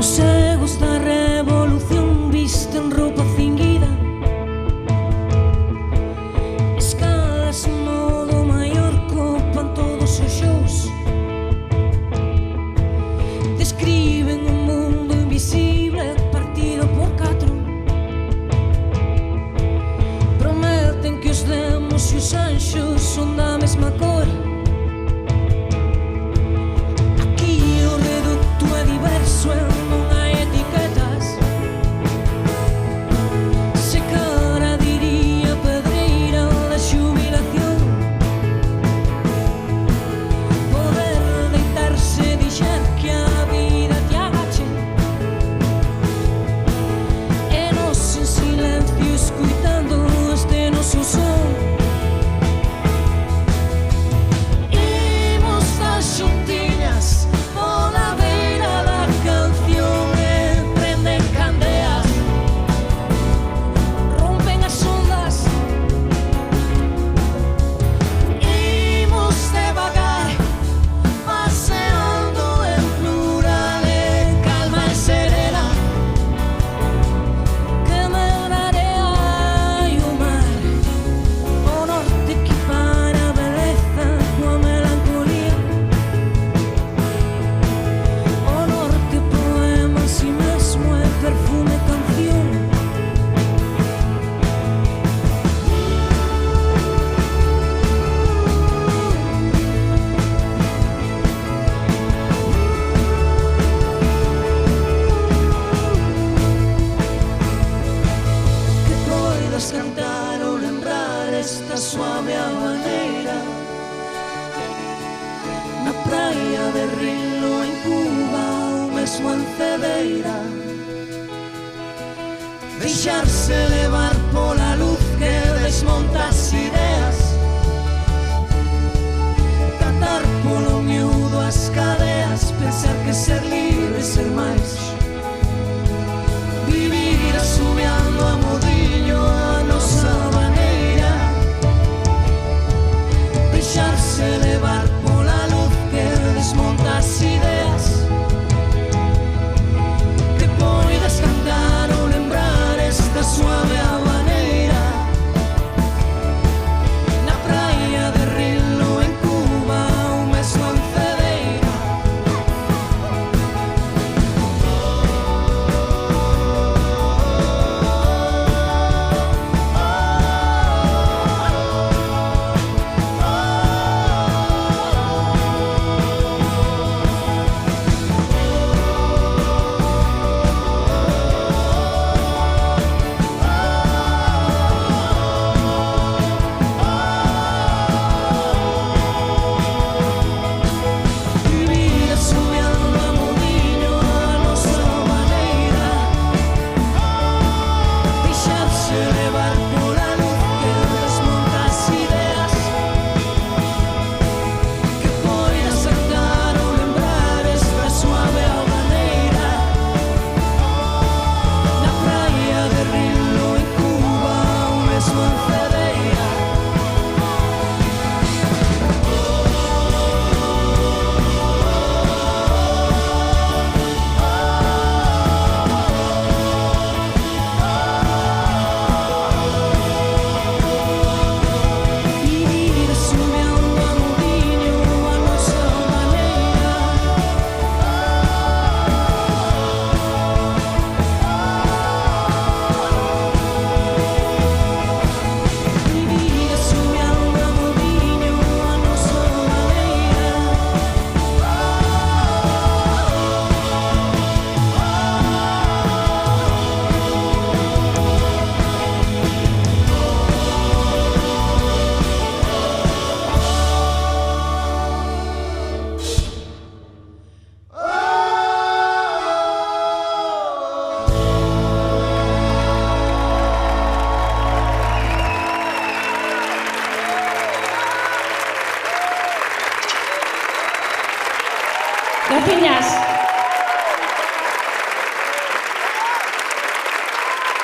Os egos da revolución visten roupa cinguida, escalas en modo maior copan todos os shows, describen un mundo invisible partido por catro, prometen que os demos e os anxos son da mesma cor. Cantar ou lembrar esta suave habaneira na praia de Rilo, en Cuba ou mesmo en Cedeira, deixarse levar pola luz que desmonta as ideas, catar polo miúdo as cadeas, pensar que ser libre, ser máis, vivir asumiando a modiño a nosa maneira, deixarse levar pola luz que desmonta as ideas, que poidas cantar ou lembrar esta suave habaneira na praia de Rilo, en Cuba ou mesmo en Cedeira. Gracias.